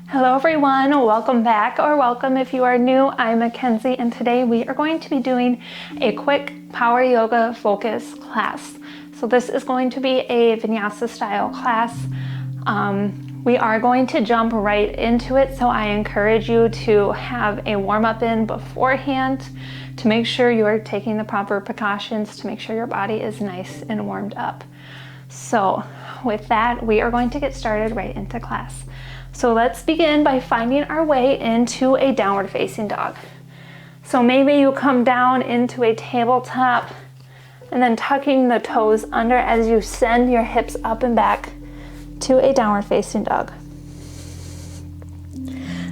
Hello everyone, welcome back, or welcome if you are new. I'm MaKenzie, and today we are going to be doing a quick power yoga focus class. So this is going to be a vinyasa style class. We are going to jump right into it, so I encourage you to have a warm-up in beforehand to make sure you are taking the proper precautions to make sure your body is nice and warmed up. So with that, we are going to get started right into class. So let's begin by finding our way into a downward facing dog. So maybe you come down into a tabletop and then tucking the toes under as you send your hips up and back to a downward facing dog.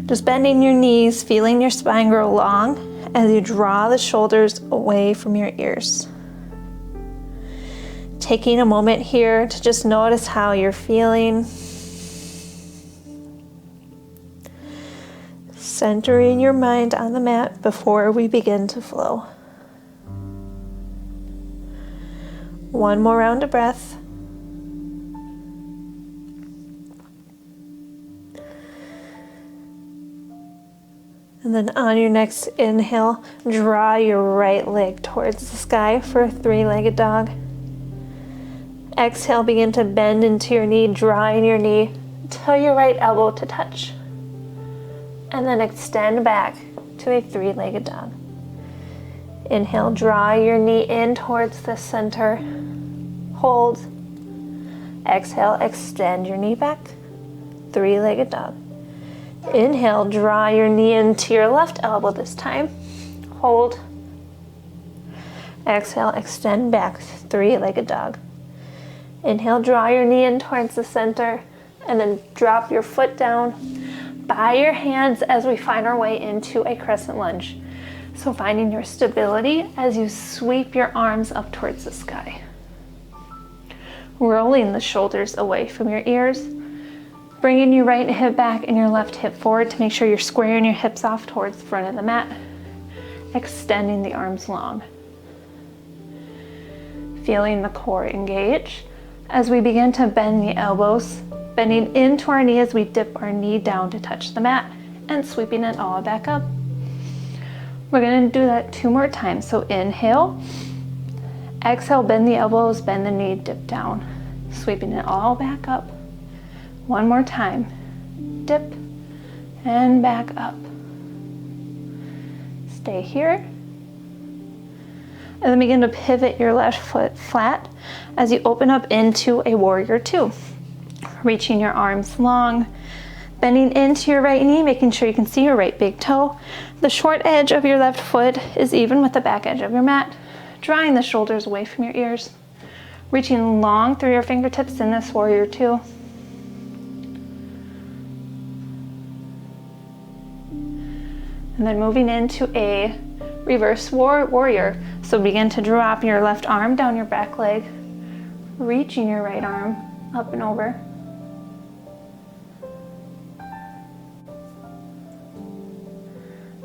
Just bending your knees, feeling your spine grow long as you draw the shoulders away from your ears. Taking a moment here to just notice how you're feeling. Centering your mind on the mat before we begin to flow. One more round of breath. And then on your next inhale, draw your right leg towards the sky for a three-legged dog. Exhale, begin to bend into your knee, drawing your knee to your right elbow to touch. And then extend back to a three-legged dog. Inhale, draw your knee in towards the center. Hold. Exhale, extend your knee back. Three-legged dog. Inhale, draw your knee into your left elbow this time. Hold. Exhale, extend back. Three-legged dog. Inhale, draw your knee in towards the center, and then drop your foot down by your hands as we find our way into a crescent lunge. So finding your stability as you sweep your arms up towards the sky. Rolling the shoulders away from your ears. Bringing your right hip back and your left hip forward to make sure you're squaring your hips off towards the front of the mat. Extending the arms long. Feeling the core engage as we begin to bend the elbows, bending into our knee as we dip our knee down to touch the mat and sweeping it all back up. We're going to do that 2 more times. So inhale, exhale, bend the elbows, bend the knee, dip down, sweeping it all back up. 1 more time, dip and back up. Stay here. And then begin to pivot your left foot flat as you open up into a warrior 2. Reaching your arms long, bending into your right knee, making sure you can see your right big toe. The short edge of your left foot is even with the back edge of your mat. Drawing the shoulders away from your ears. Reaching long through your fingertips in this warrior 2. And then moving into a reverse warrior. So begin to drop your left arm down your back leg, reaching your right arm up and over.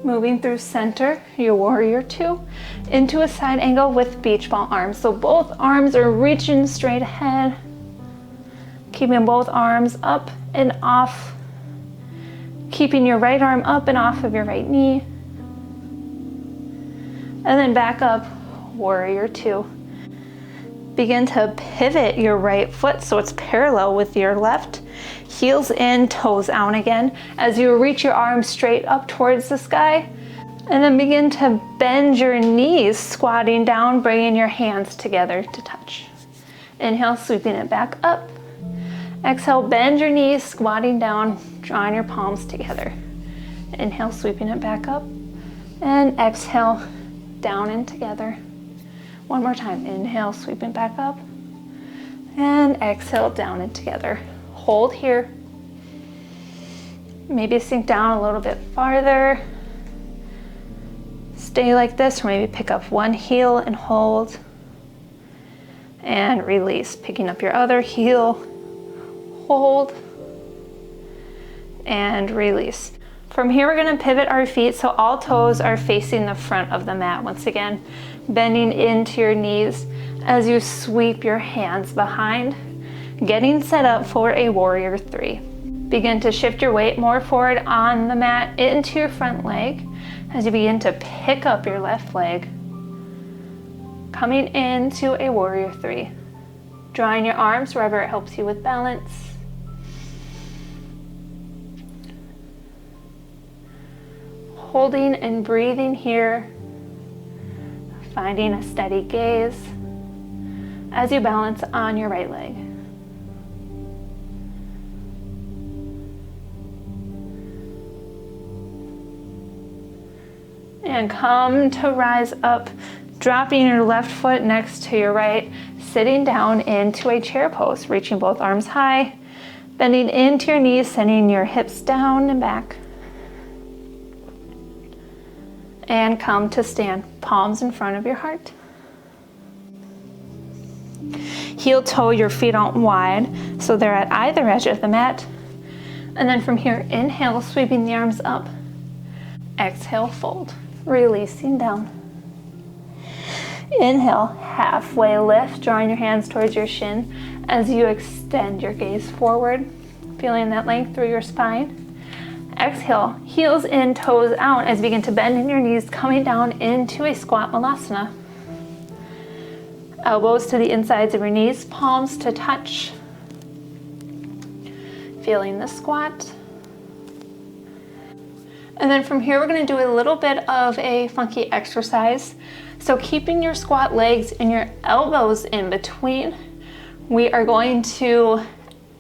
Moving through center, your warrior 2, into a side angle with beach ball arms. So both arms are reaching straight ahead, keeping both arms up and off, keeping your right arm up and off of your right knee. And then back up, warrior 2. Begin to pivot your right foot so it's parallel with your left. Heels in, toes out again as you reach your arms straight up towards the sky. And then begin to bend your knees, squatting down, bringing your hands together to touch. Inhale, sweeping it back up. Exhale, bend your knees, squatting down, drawing your palms together. Inhale, sweeping it back up. And exhale, down and together. 1 more time. Inhale, sweeping back up. And exhale, down and together. Hold here. Maybe sink down a little bit farther. Stay like this, or maybe pick up one heel and hold. And release. Picking up your other heel. Hold. And release. From here, we're going to pivot our feet so all toes are facing the front of the mat. Once again, bending into your knees as you sweep your hands behind, getting set up for a warrior 3. Begin to shift your weight more forward on the mat into your front leg as you begin to pick up your left leg. Coming into a warrior three. Drawing your arms wherever it helps you with balance. Holding and breathing here. Finding a steady gaze as you balance on your right leg. And come to rise up, dropping your left foot next to your right, sitting down into a chair pose, reaching both arms high, bending into your knees, sending your hips down and back. And come to stand, palms in front of your heart. Heel toe your feet out wide so they're at either edge of the mat. And then from here, inhale, sweeping the arms up. Exhale, fold, releasing down. Inhale, halfway lift, drawing your hands towards your shin as you extend your gaze forward, feeling that length through your spine. Exhale, heels in, toes out as you begin to bend in your knees, coming down into a squat malasana. Elbows to the insides of your knees, palms to touch. Feeling the squat. And then from here, we're going to do a little bit of a funky exercise. So keeping your squat legs and your elbows in between, we are going to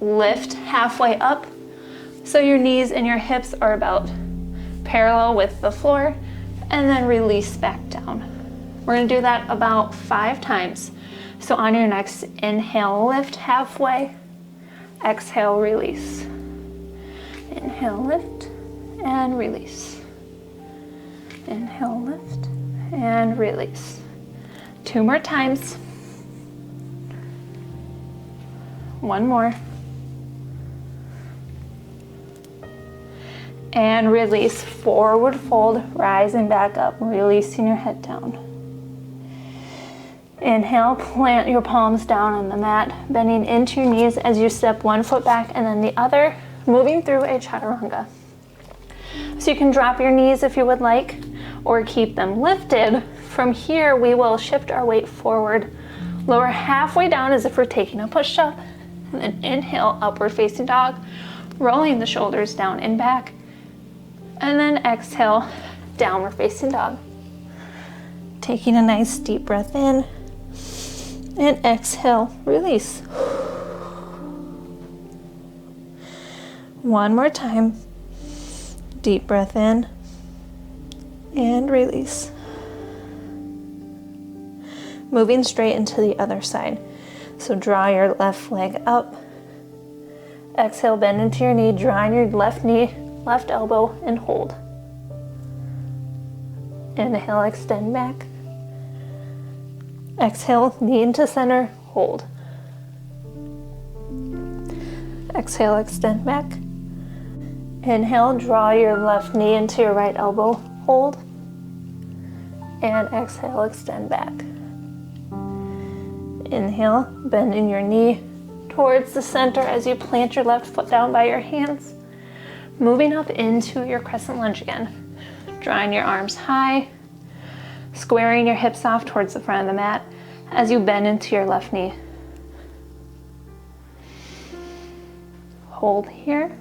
lift halfway up. So your knees and your hips are about parallel with the floor, and then release back down. We're gonna do that about 5 times. So on your next inhale, lift halfway. Exhale, release. Inhale, lift, and release. Inhale, lift, and release. 2 more times. 1 more. And release, forward fold, rising back up, releasing your head down. Inhale, plant your palms down on the mat, bending into your knees as you step 1 foot back and then the other, moving through a chaturanga. So you can drop your knees if you would like, or keep them lifted. From here, we will shift our weight forward, lower halfway down as if we're taking a push-up, and then inhale, upward facing dog, rolling the shoulders down and back. And then exhale, downward facing dog. Taking a nice deep breath in, and exhale, release. 1 more time. Deep breath in, and release. Moving straight into the other side. So draw your left leg up. Exhale, bend into your knee, drawing your left knee, left elbow, and hold. Inhale, extend back. Exhale, knee into center, hold. Exhale, extend back. Inhale, draw your left knee into your right elbow, hold. And exhale, extend back. Inhale, bending your knee towards the center as you plant your left foot down by your hands. Moving up into your crescent lunge again. Drawing your arms high, squaring your hips off towards the front of the mat as you bend into your left knee. Hold here.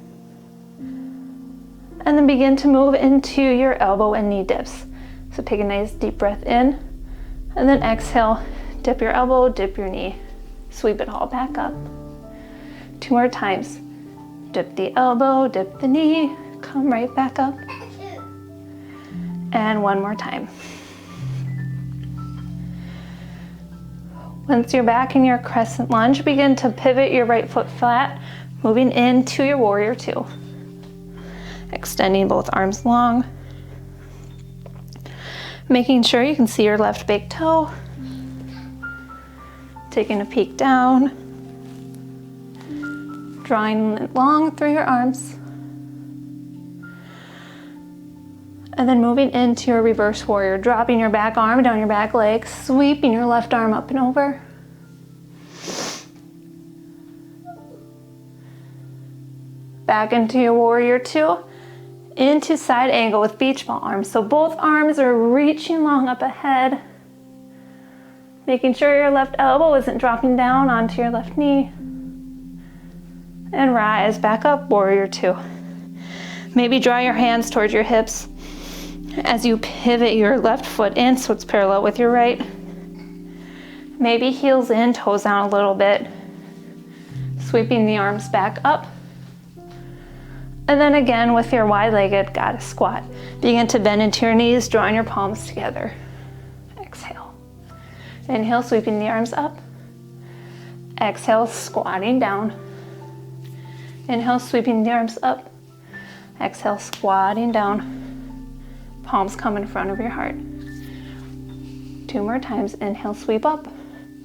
And then begin to move into your elbow and knee dips. So take a nice deep breath in, and then exhale, dip your elbow, dip your knee. Sweep it all back up. 2 more times. Dip the elbow, dip the knee, come right back up. And 1 more time. Once you're back in your crescent lunge, begin to pivot your right foot flat, moving into your warrior 2. Extending both arms long. Making sure you can see your left big toe. Taking a peek down. Drawing long through your arms. And then moving into your reverse warrior, dropping your back arm down your back leg, sweeping your left arm up and over. Back into your warrior two, into side angle with beach ball arms. So both arms are reaching long up ahead, making sure your left elbow isn't dropping down onto your left knee. And rise back up, warrior two. Maybe draw your hands towards your hips as you pivot your left foot in so it's parallel with your right. Maybe heels in, toes down a little bit. Sweeping the arms back up. And then again with your wide-legged goddess squat, begin to bend into your knees, drawing your palms together. Exhale. Inhale, sweeping the arms up. Exhale, squatting down. Inhale, sweeping the arms up. Exhale, squatting down. Palms come in front of your heart. 2 more times. Inhale, sweep up.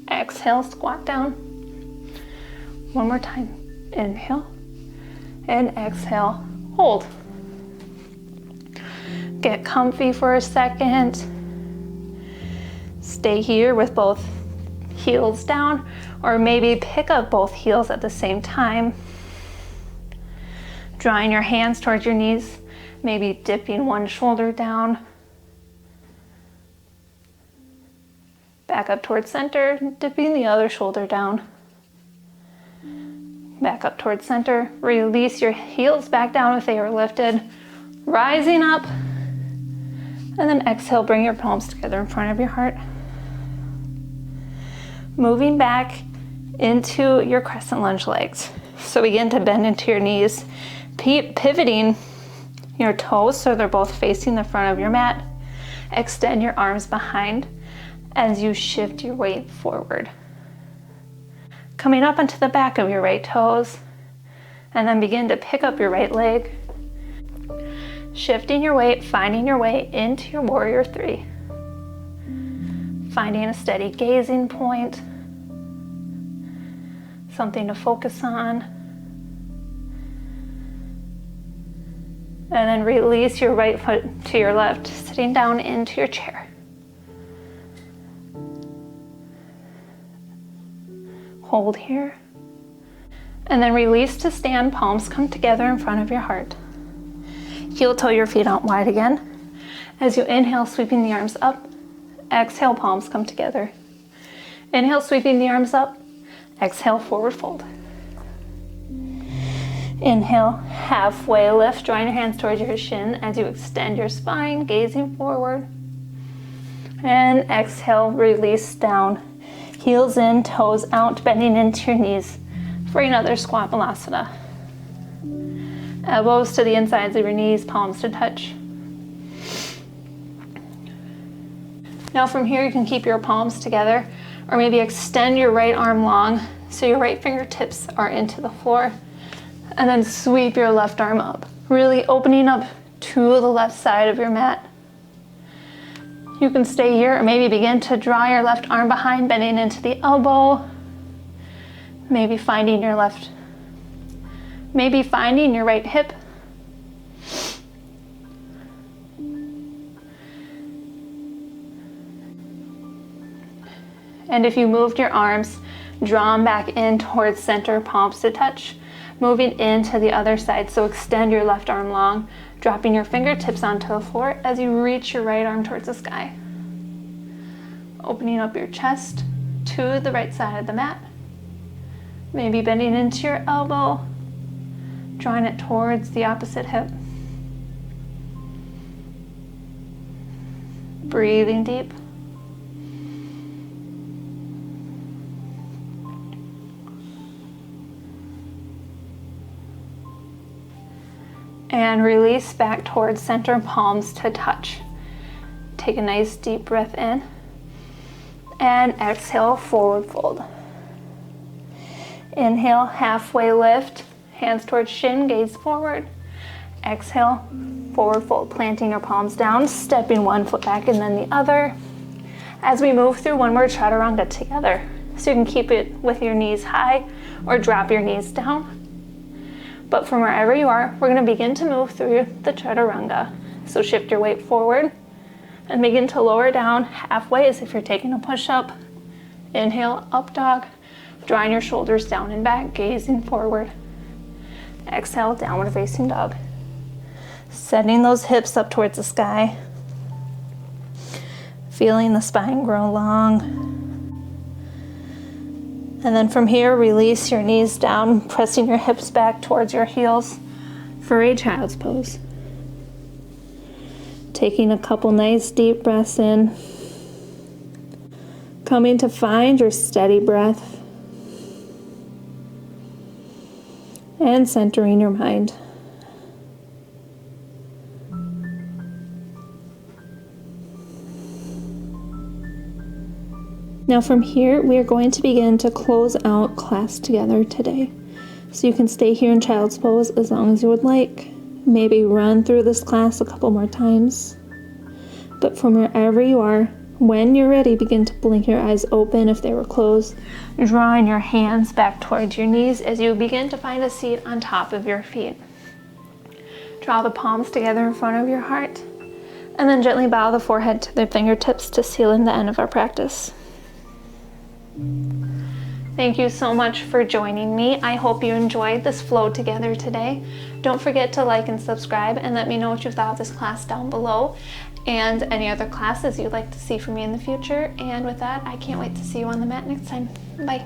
Exhale, squat down. 1 more time. Inhale. And exhale, hold. Get comfy for a second. Stay here with both heels down, or maybe pick up both heels at the same time. Drawing your hands towards your knees, maybe dipping one shoulder down. Back up towards center, dipping the other shoulder down. Back up towards center. Release your heels back down if they are lifted. Rising up. And then exhale, bring your palms together in front of your heart. Moving back into your crescent lunge legs. So begin to bend into your knees, pivoting your toes so they're both facing the front of your mat. Extend your arms behind as you shift your weight forward. Coming up onto the back of your right toes, and then begin to pick up your right leg. Shifting your weight, finding your way into your warrior three. Finding a steady gazing point, something to focus on. And then release your right foot to your left, sitting down into your chair. Hold here. And then release to stand, palms come together in front of your heart. Heel toe your feet out wide again. As you inhale, sweeping the arms up. Exhale, palms come together. Inhale, sweeping the arms up. Exhale, forward fold. Inhale, halfway lift, drawing your hands towards your shin as you extend your spine, gazing forward. And exhale, release down. Heels in, toes out, bending into your knees for another squat balasana. Elbows to the insides of your knees, palms to touch. Now from here, you can keep your palms together, or maybe extend your right arm long so your right fingertips are into the floor, and then sweep your left arm up, really opening up to the left side of your mat. You can stay here, or maybe begin to draw your left arm behind, bending into the elbow. Maybe finding your right hip. And if you moved your arms, draw them back in towards center, palms to touch. Moving into the other side, so extend your left arm long, dropping your fingertips onto the floor as you reach your right arm towards the sky. Opening up your chest to the right side of the mat. Maybe bending into your elbow, drawing it towards the opposite hip. Breathing deep. And release back towards center, palms to touch. Take a nice deep breath in. And exhale, forward fold. Inhale, halfway lift, hands towards shin, gaze forward. Exhale, forward fold, planting your palms down, stepping one foot back and then the other. As we move through one more Chaturanga together. So you can keep it with your knees high or drop your knees down. But from wherever you are, we're going to begin to move through the Chaturanga. So shift your weight forward and begin to lower down halfway as if you're taking a push-up. Inhale, up dog, drawing your shoulders down and back, gazing forward. Exhale, downward facing dog. Sending those hips up towards the sky. Feeling the spine grow long. And then from here, release your knees down, pressing your hips back towards your heels for a child's pose. Taking a couple nice deep breaths in. Coming to find your steady breath. And centering your mind. Now from here, we are going to begin to close out class together today. So you can stay here in child's pose as long as you would like. Maybe run through this class a couple more times. But from wherever you are, when you're ready, begin to blink your eyes open if they were closed. Drawing your hands back towards your knees as you begin to find a seat on top of your feet. Draw the palms together in front of your heart. And then gently bow the forehead to the fingertips to seal in the end of our practice. Thank you so much for joining me. I hope you enjoyed this flow together today. Don't forget to like and subscribe and let me know what you thought of this class down below and any other classes you'd like to see from me in the future. And with that, I can't wait to see you on the mat next time. Bye.